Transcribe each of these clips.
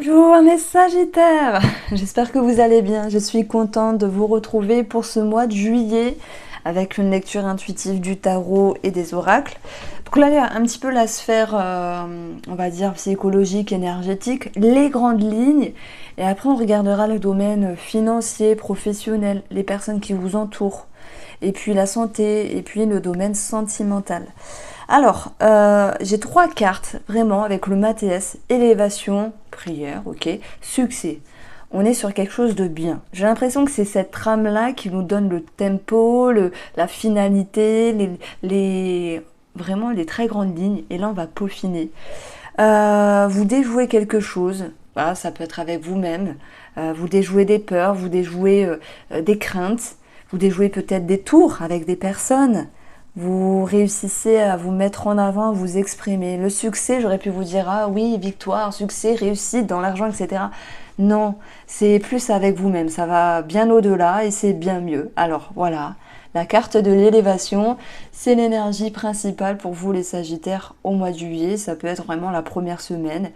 Bonjour mes Sagittaires, j'espère que vous allez bien. Je suis contente de vous retrouver pour ce mois de juillet avec une lecture intuitive du tarot et des oracles. Donc là, il y a un petit peu la sphère, on va dire, psychologique, énergétique, les grandes lignes. Et après, on regardera le domaine financier, professionnel, les personnes qui vous entourent. Et puis la santé, et puis le domaine sentimental. Alors, j'ai 3 cartes, vraiment, avec le Mathias, élévation, prière, ok, succès. On est sur quelque chose de bien. J'ai l'impression que c'est cette trame-là qui nous donne le tempo, la finalité, vraiment les très grandes lignes. Et là, on va peaufiner. Vous déjouez quelque chose. Voilà, ça peut être avec vous-même. Vous déjouez des peurs, vous déjouez des craintes. Vous déjouez peut-être des tours avec des personnes. Vous réussissez à vous mettre en avant, à vous exprimer. Le succès, j'aurais pu vous dire, ah oui, victoire, succès, réussite dans l'argent, etc. Non, c'est plus avec vous-même, ça va bien au-delà et c'est bien mieux. Alors voilà, la carte de l'élévation, c'est l'énergie principale pour vous les Sagittaires au mois de juillet. Ça peut être vraiment la première semaine.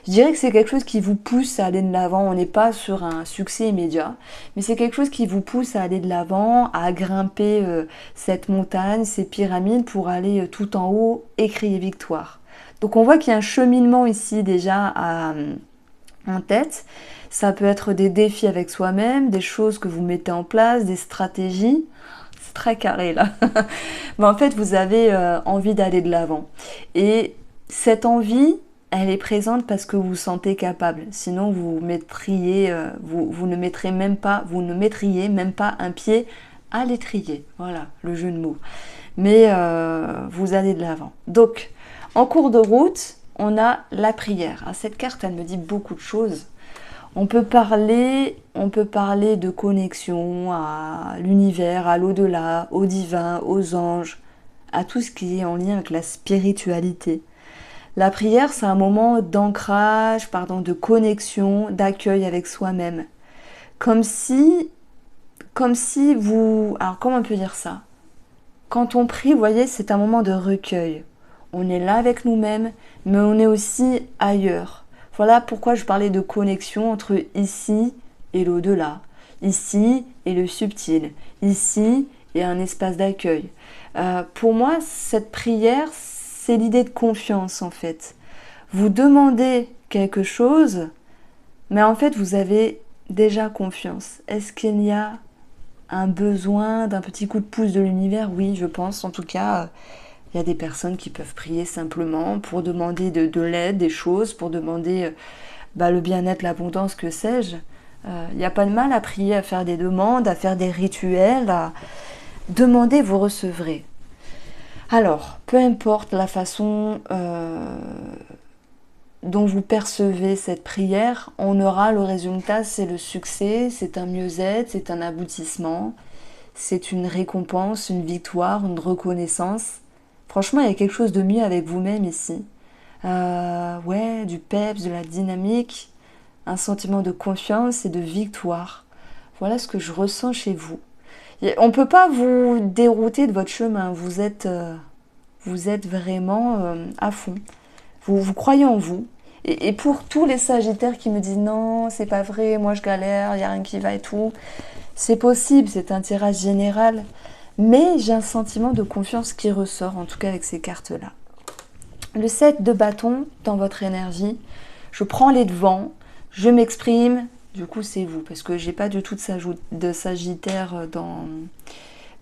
Je dirais que c'est quelque chose qui vous pousse à aller de l'avant. On n'est pas sur un succès immédiat, mais c'est quelque chose qui vous pousse à aller de l'avant, à grimper cette montagne, ces pyramides pour aller tout en haut et crier victoire. Donc on voit qu'il y a un cheminement ici déjà en tête. Ça peut être des défis avec soi-même, des choses que vous mettez en place, des stratégies. C'est très carré là. Mais en fait, vous avez envie d'aller de l'avant. Et cette envie, elle est présente parce que vous vous sentez capable. Sinon, vous mettriez, vous ne mettriez même pas, un pied à l'étrier. Voilà, le jeu de mots. Mais vous allez de l'avant. Donc, en cours de route, on a la prière. Ah, cette carte, elle me dit beaucoup de choses. On peut parler de connexion à l'univers, à l'au-delà, au divin, aux anges, à tout ce qui est en lien avec la spiritualité. La prière, c'est un moment d'ancrage, de connexion, d'accueil avec soi-même. Comme si vous... Alors, comment on peut dire ça? Quand on prie, vous voyez, c'est un moment de recueil. On est là avec nous-mêmes, mais on est aussi ailleurs. Voilà pourquoi je parlais de connexion entre ici et l'au-delà, ici et le subtil, ici et un espace d'accueil. Pour moi, cette prière, c'est l'idée de confiance en fait. Vous demandez quelque chose, mais en fait, vous avez déjà confiance. Est-ce qu'il y a un besoin d'un petit coup de pouce de l'univers? Oui, je pense. En tout cas, il y a des personnes qui peuvent prier simplement pour demander de l'aide, des choses, pour demander le bien-être, l'abondance, que sais-je. Il n'y a pas de mal à prier, à faire des demandes, à faire des rituels, à demander, vous recevrez. Alors, peu importe la façon dont vous percevez cette prière, on aura le résultat, c'est le succès, c'est un mieux-être, c'est un aboutissement, c'est une récompense, une victoire, une reconnaissance. Franchement, il y a quelque chose de mieux avec vous-même ici. Ouais, du peps, de la dynamique, un sentiment de confiance et de victoire. Voilà ce que je ressens chez vous. On ne peut pas vous dérouter de votre chemin. Vous êtes vraiment à fond. Vous croyez en vous. Et pour tous les Sagittaires qui me disent non, c'est pas vrai, moi je galère, il n'y a rien qui va et tout, c'est possible, c'est un tirage général. Mais j'ai un sentiment de confiance qui ressort, en tout cas avec ces cartes-là. Le 7 de bâton dans votre énergie, je prends les devants, je m'exprime, du coup c'est vous, parce que j'ai pas du tout de Sagittaire dans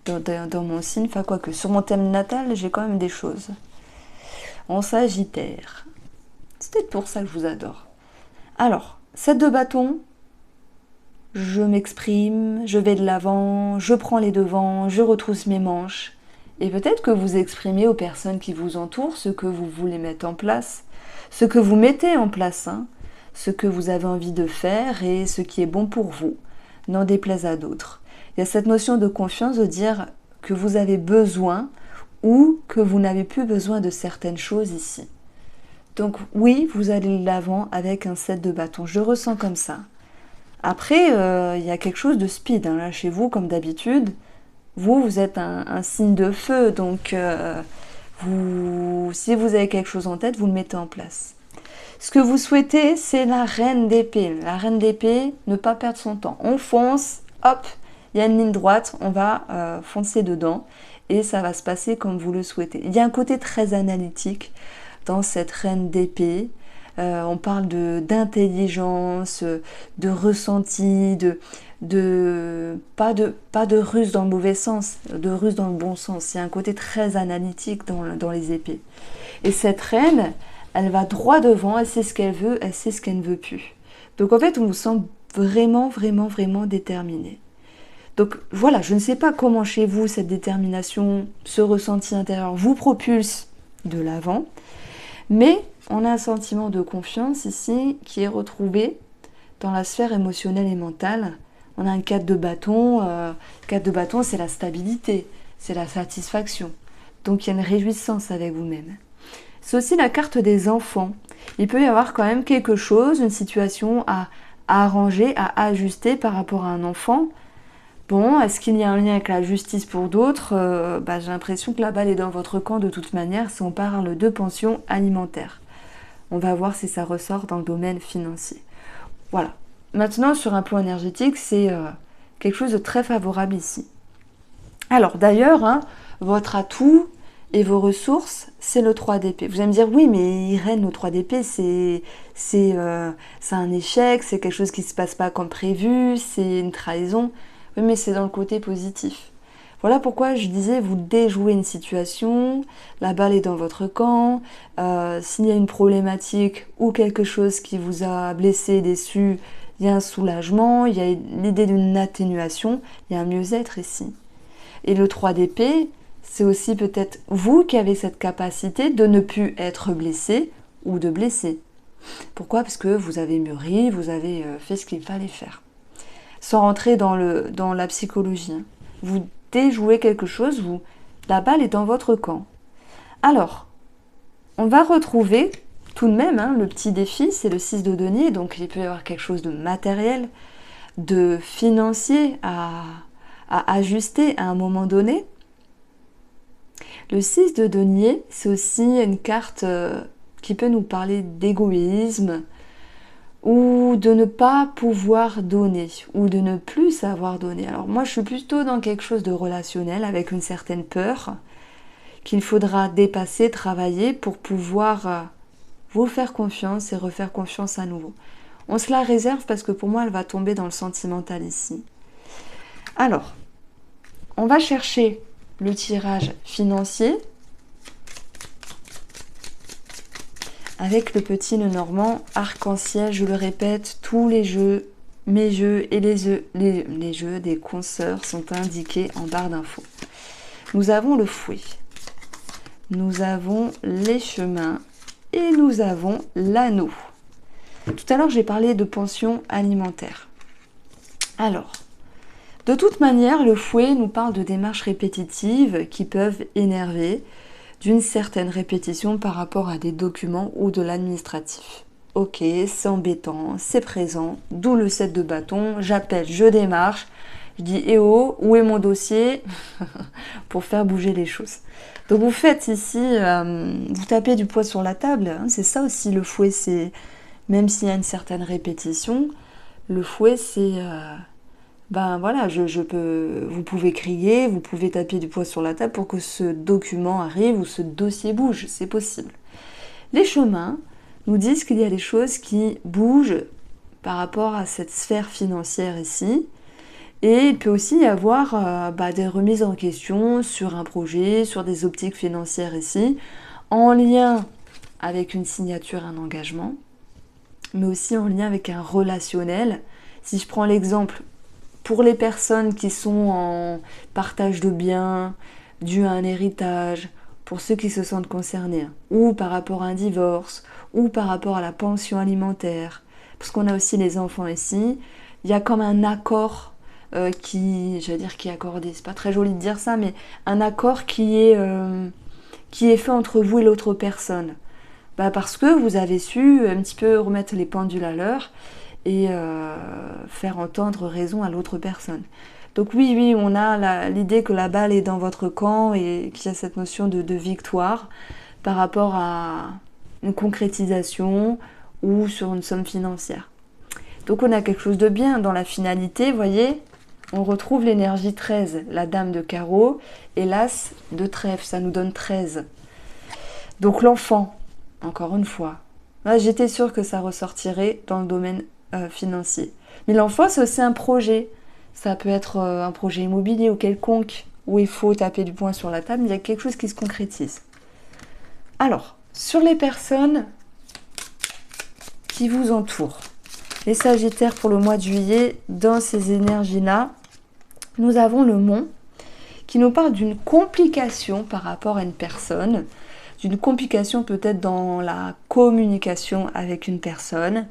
mon signe, enfin quoique, sur mon thème natal, j'ai quand même des choses. En Sagittaire, c'est peut-être pour ça que je vous adore. Alors, 7 de bâton, je m'exprime, je vais de l'avant, je prends les devants, je retrousse mes manches. Et peut-être que vous exprimez aux personnes qui vous entourent ce que vous voulez mettre en place, ce que vous mettez en place, ce que vous avez envie de faire et ce qui est bon pour vous, n'en déplaise à d'autres. Il y a cette notion de confiance de dire que vous avez besoin ou que vous n'avez plus besoin de certaines choses ici. Donc oui, vous allez de l'avant avec un 7 de bâton. Je ressens comme ça. Après, il y a quelque chose de speed là chez vous, comme d'habitude. Vous êtes un signe de feu, donc si vous avez quelque chose en tête, vous le mettez en place. Ce que vous souhaitez, c'est la reine d'épée. La reine d'épée, ne pas perdre son temps. On fonce, hop, il y a une ligne droite, on va foncer dedans et ça va se passer comme vous le souhaitez. Il y a un côté très analytique dans cette reine d'épée. On parle d'intelligence, de ressenti, pas de ruse dans le mauvais sens, de ruse dans le bon sens. Il y a un côté très analytique dans les épées. Et cette reine, elle va droit devant, elle sait ce qu'elle veut, elle sait ce qu'elle ne veut plus. Donc en fait, on vous sent vraiment, vraiment, vraiment déterminé. Donc voilà, je ne sais pas comment chez vous cette détermination, ce ressenti intérieur vous propulse de l'avant, mais on a un sentiment de confiance ici qui est retrouvé dans la sphère émotionnelle et mentale. On a un 4 de bâton. 4 de bâton, c'est la stabilité, c'est la satisfaction. Donc il y a une réjouissance avec vous-même. C'est aussi la carte des enfants. Il peut y avoir quand même quelque chose, une situation à arranger, à ajuster par rapport à un enfant. Bon, est-ce qu'il y a un lien avec la justice pour d'autres? J'ai l'impression que la balle est dans votre camp de toute manière si on parle de pension alimentaire. On va voir si ça ressort dans le domaine financier. Voilà. Maintenant, sur un plan énergétique, c'est quelque chose de très favorable ici. Alors d'ailleurs, votre atout et vos ressources, c'est le 3 d'épée. Vous allez me dire, oui, mais Irène, le 3 d'épée, c'est un échec, c'est quelque chose qui ne se passe pas comme prévu, c'est une trahison. Oui, mais c'est dans le côté positif. Voilà pourquoi je disais, vous déjouez une situation, la balle est dans votre camp, s'il y a une problématique ou quelque chose qui vous a blessé, déçu, il y a un soulagement, il y a l'idée d'une atténuation, il y a un mieux-être ici. Et le 3 d'épée, c'est aussi peut-être vous qui avez cette capacité de ne plus être blessé ou de blesser. Pourquoi? Parce que vous avez mûri, vous avez fait ce qu'il fallait faire. Sans rentrer dans la psychologie. Vous déjouez quelque chose, la balle est dans votre camp. Alors, on va retrouver tout de même, le petit défi, c'est le 6 de denier, donc il peut y avoir quelque chose de matériel, de financier à ajuster à un moment donné. Le 6 de denier, c'est aussi une carte qui peut nous parler d'égoïsme, ou de ne pas pouvoir donner, ou de ne plus savoir donner. Alors moi, je suis plutôt dans quelque chose de relationnel, avec une certaine peur, qu'il faudra dépasser, travailler pour pouvoir vous faire confiance et refaire confiance à nouveau. On se la réserve parce que pour moi, elle va tomber dans le sentimental ici. Alors, on va chercher le tirage financier, avec le petit Lenormand arc-en-ciel, je le répète, tous les jeux, mes jeux et les jeux des consoeurs sont indiqués en barre d'infos. Nous avons le fouet, nous avons les chemins et nous avons l'anneau. Tout à l'heure, j'ai parlé de pension alimentaire. Alors, de toute manière, le fouet nous parle de démarches répétitives qui peuvent énerver, d'une certaine répétition par rapport à des documents ou de l'administratif. Ok, c'est embêtant, c'est présent, d'où le 7 de bâton, j'appelle, je démarche, je dis eh oh, où est mon dossier pour faire bouger les choses. Donc vous faites ici, vous tapez du poids sur la table, c'est ça aussi le fouet, c'est même s'il y a une certaine répétition, le fouet c'est voilà, vous pouvez crier, vous pouvez taper du poing sur la table pour que ce document arrive ou ce dossier bouge, c'est possible. Les chemins nous disent qu'il y a des choses qui bougent par rapport à cette sphère financière ici, et il peut aussi y avoir des remises en question sur un projet, sur des optiques financières ici, en lien avec une signature, un engagement, mais aussi en lien avec un relationnel. Si je prends l'exemple pour les personnes qui sont en partage de biens, dû à un héritage, pour ceux qui se sentent concernés, ou par rapport à un divorce, ou par rapport à la pension alimentaire, parce qu'on a aussi les enfants ici, il y a comme un accord qui est accordé, c'est pas très joli de dire ça, mais un accord qui est fait entre vous et l'autre personne. Parce que vous avez su un petit peu remettre les pendules à l'heure, et faire entendre raison à l'autre personne. Donc oui, on a l'idée que la balle est dans votre camp et qu'il y a cette notion de victoire par rapport à une concrétisation ou sur une somme financière. Donc on a quelque chose de bien dans la finalité, vous voyez, on retrouve l'énergie 13, la dame de carreau et l'as de trèfle, ça nous donne 13. Donc l'enfant, encore une fois, là, j'étais sûre que ça ressortirait dans le domaine financier. Mais l'enfant, c'est aussi un projet. Ça peut être un projet immobilier ou quelconque, où il faut taper du poing sur la table, il y a quelque chose qui se concrétise. Alors, sur les personnes qui vous entourent, les Sagittaires pour le mois de juillet, dans ces énergies-là, nous avons le Mont qui nous parle d'une complication par rapport à une personne, d'une complication peut-être dans la communication avec une personne.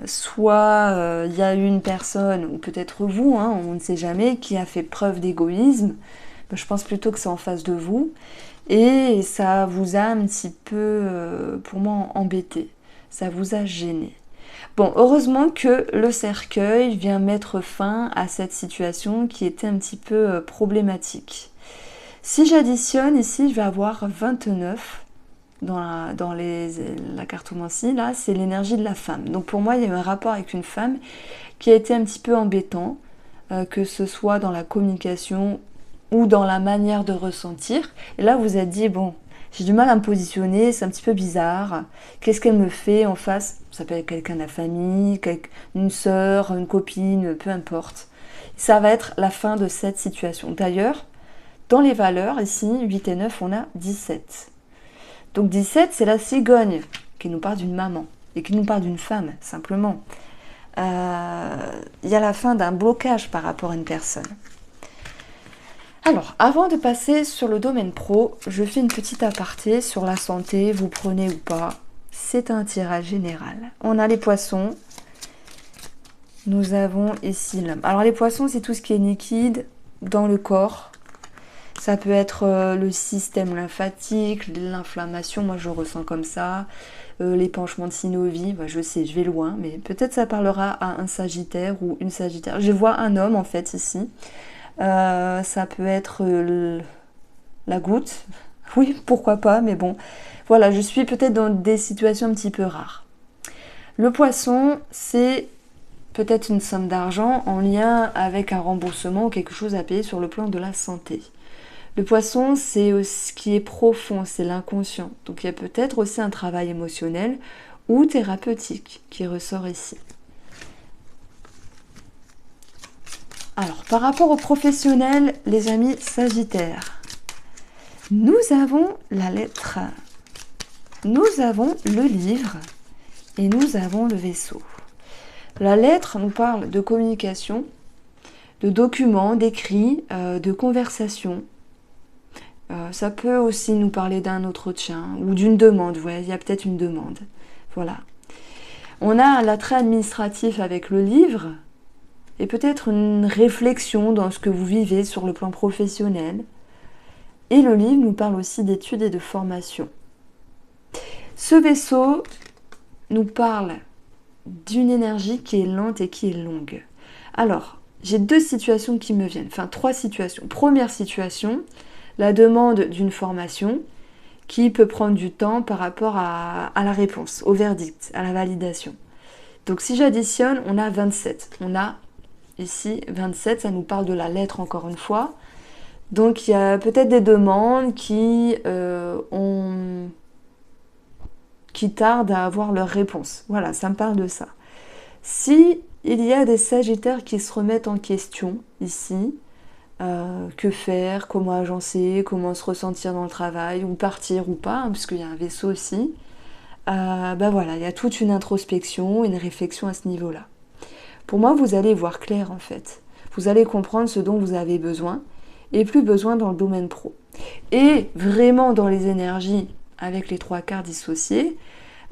Soit il y a une personne, ou peut-être vous, hein, on ne sait jamais, qui a fait preuve d'égoïsme. Je pense plutôt que c'est en face de vous. Et ça vous a un petit peu, pour moi, embêté. Ça vous a gêné. Bon, heureusement que le cercueil vient mettre fin à cette situation qui était un petit peu problématique. Si j'additionne ici, je vais avoir 29 dans la cartomancie, là, c'est l'énergie de la femme. Donc pour moi, il y a eu un rapport avec une femme qui a été un petit peu embêtant, que ce soit dans la communication ou dans la manière de ressentir. Et là, vous êtes dit, bon, j'ai du mal à me positionner, c'est un petit peu bizarre. Qu'est-ce qu'elle me fait en face? Ça peut être quelqu'un de la famille, une sœur, une copine, peu importe. Ça va être la fin de cette situation. D'ailleurs, dans les valeurs, ici, 8 et 9, on a 17. Donc 17, c'est la cigogne qui nous parle d'une maman et qui nous parle d'une femme, simplement. Il y a la fin d'un blocage par rapport à une personne. Alors, avant de passer sur le domaine pro, je fais une petite aparté sur la santé, vous prenez ou pas. C'est un tirage général. On a les poissons. Nous avons ici l'homme. Alors les poissons, c'est tout ce qui est liquide dans le corps. Ça peut être le système lymphatique, l'inflammation, moi je ressens comme ça, l'épanchement de synovie, je sais, je vais loin, mais peut-être ça parlera à un Sagittaire ou une Sagittaire. Je vois un homme en fait ici, ça peut être la goutte, oui, pourquoi pas, mais bon, voilà, je suis peut-être dans des situations un petit peu rares. Le poisson, c'est peut-être une somme d'argent en lien avec un remboursement ou quelque chose à payer sur le plan de la santé. Le poisson, c'est ce qui est profond, c'est l'inconscient. Donc il y a peut-être aussi un travail émotionnel ou thérapeutique qui ressort ici. Alors, par rapport aux professionnels, les amis Sagittaires, nous avons la lettre, nous avons le livre et nous avons le vaisseau. La lettre nous parle de communication, de documents, d'écrits, de conversations. Ça peut aussi nous parler d'un entretien ou d'une demande. Ouais, il y a peut-être une demande. Voilà. On a l'attrait administratif avec le livre et peut-être une réflexion dans ce que vous vivez sur le plan professionnel. Et le livre nous parle aussi d'études et de formation. Ce vaisseau nous parle d'une énergie qui est lente et qui est longue. Alors, j'ai deux situations qui me viennent, enfin 3 situations. Première situation, la demande d'une formation qui peut prendre du temps par rapport à la réponse, au verdict, à la validation. Donc si j'additionne, on a 27. On a ici 27, ça nous parle de la lettre encore une fois. Donc il y a peut-être des demandes qui tardent à avoir leur réponse. Voilà, ça me parle de ça. Si il y a des Sagittaires qui se remettent en question ici, que faire, comment agencer, comment se ressentir dans le travail, ou partir ou pas, hein, puisqu'il y a un vaisseau aussi, voilà, il y a toute une introspection, une réflexion à ce niveau-là. Pour moi, vous allez voir clair en fait. Vous allez comprendre ce dont vous avez besoin, et plus besoin dans le domaine pro. Et vraiment dans les énergies, avec les 3 quarts dissociés,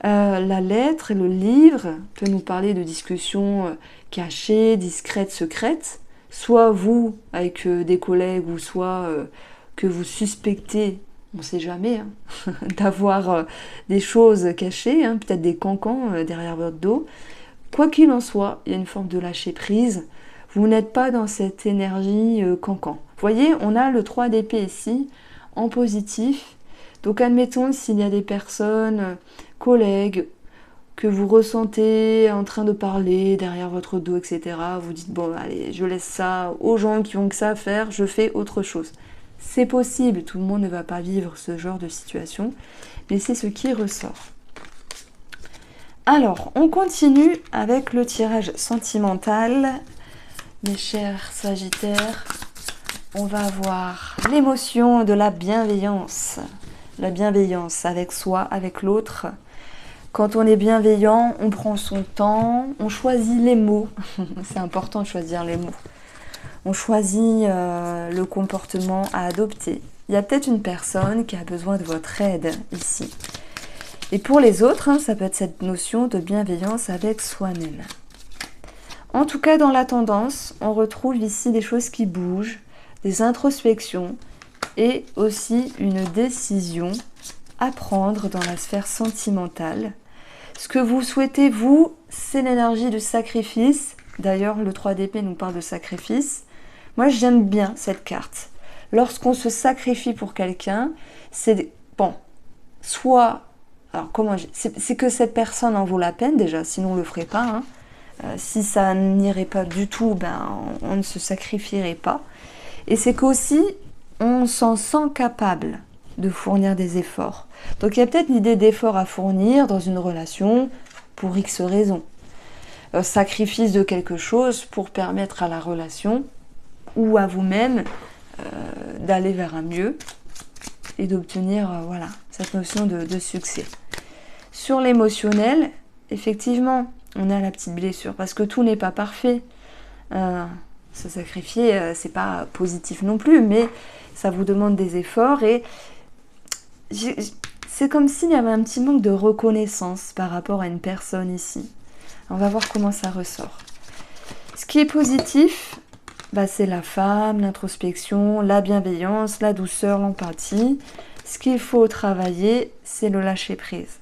la lettre et le livre peut nous parler de discussions cachées, discrètes, secrètes, soit vous avec des collègues ou soit que vous suspectez, on ne sait jamais, hein, d'avoir des choses cachées, hein, peut-être des cancans derrière votre dos. Quoi qu'il en soit, il y a une forme de lâcher prise. Vous n'êtes pas dans cette énergie cancan. Vous voyez, on a le 3 d'épée ici en positif. Donc admettons s'il y a des personnes, collègues que vous ressentez en train de parler derrière votre dos, etc. Vous dites, bon, allez, je laisse ça aux gens qui ont que ça à faire, je fais autre chose. C'est possible, tout le monde ne va pas vivre ce genre de situation, mais c'est ce qui ressort. Alors, on continue avec le tirage sentimental. Mes chers Sagittaires, on va avoir l'émotion de la bienveillance. La bienveillance avec soi, avec l'autre. Quand on est bienveillant, on prend son temps, on choisit les mots. C'est important de choisir les mots. On choisit le comportement à adopter. Il y a peut-être une personne qui a besoin de votre aide ici. Et pour les autres, ça peut être cette notion de bienveillance avec soi-même. En tout cas, dans la tendance, on retrouve ici des choses qui bougent, des introspections et aussi une décision à prendre dans la sphère sentimentale. Ce que vous souhaitez, vous, c'est l'énergie du sacrifice. D'ailleurs, le 3 d'épée nous parle de sacrifice. Moi, j'aime bien cette carte. Lorsqu'on se sacrifie pour quelqu'un, c'est bon, soit, alors comment c'est que cette personne en vaut la peine déjà, sinon on ne le ferait pas. Hein. Si ça n'irait pas du tout, on ne se sacrifierait pas. Et c'est qu'aussi, on s'en sent capable de fournir des efforts. Donc il y a peut-être l'idée d'efforts à fournir dans une relation pour X raisons. Sacrifice de quelque chose pour permettre à la relation ou à vous-même d'aller vers un mieux et d'obtenir voilà, cette notion de succès. Sur l'émotionnel, effectivement, on a la petite blessure parce que tout n'est pas parfait. Se sacrifier, c'est pas positif non plus, mais ça vous demande des efforts et c'est comme s'il y avait un petit manque de reconnaissance par rapport à une personne ici. On va voir comment ça ressort. Ce qui est positif, c'est la femme, l'introspection, la bienveillance, la douceur, l'empathie. Ce qu'il faut travailler, c'est le lâcher-prise.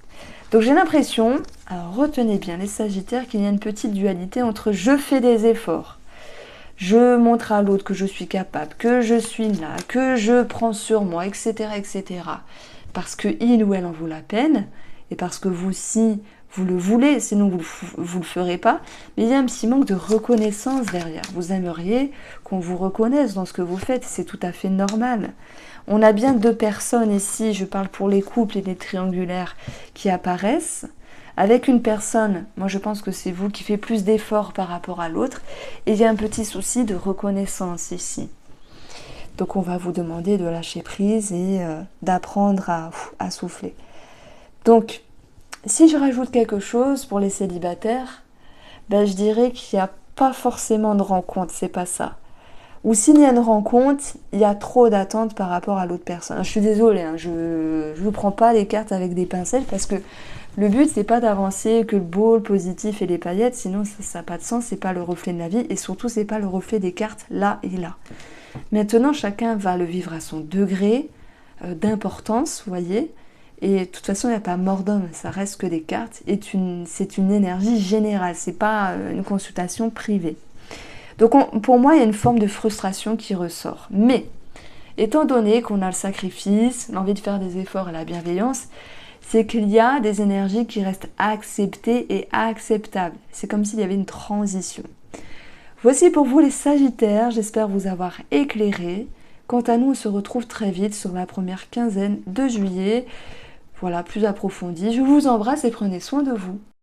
Donc j'ai l'impression, alors retenez bien les Sagittaires, qu'il y a une petite dualité entre je fais des efforts, je montre à l'autre que je suis capable, que je suis là, que je prends sur moi, etc., etc. Parce que il ou elle en vaut la peine, et parce que vous, si vous le voulez, sinon vous le ferez pas. Mais il y a un petit manque de reconnaissance derrière. Vous aimeriez qu'on vous reconnaisse dans ce que vous faites, c'est tout à fait normal. On a bien deux personnes ici, je parle pour les couples et les triangulaires, qui apparaissent. Avec une personne, moi je pense que c'est vous qui fait plus d'efforts par rapport à l'autre. Et il y a un petit souci de reconnaissance ici. Donc on va vous demander de lâcher prise et d'apprendre à souffler. Donc, si je rajoute quelque chose pour les célibataires, je dirais qu'il n'y a pas forcément de rencontre, c'est pas ça. Ou s'il y a une rencontre, il y a trop d'attentes par rapport à l'autre personne. Je suis désolée, hein, je ne vous prends pas les cartes avec des pincettes parce que le but, c'est pas d'avancer que le beau, le positif et les paillettes, sinon ça n'a pas de sens, c'est pas le reflet de la vie et surtout c'est pas le reflet des cartes là et là. Maintenant, chacun va le vivre à son degré d'importance, vous voyez. Et de toute façon, il n'y a pas mort d'homme, ça reste que des cartes. C'est une énergie générale, c'est pas une consultation privée. Donc pour moi, il y a une forme de frustration qui ressort. Mais, étant donné qu'on a le sacrifice, l'envie de faire des efforts et la bienveillance, c'est qu'il y a des énergies qui restent acceptées et acceptables. C'est comme s'il y avait une transition. Voici pour vous les Sagittaires, j'espère vous avoir éclairé. Quant à nous, on se retrouve très vite sur la première quinzaine de juillet. Voilà, plus approfondi. Je vous embrasse et prenez soin de vous.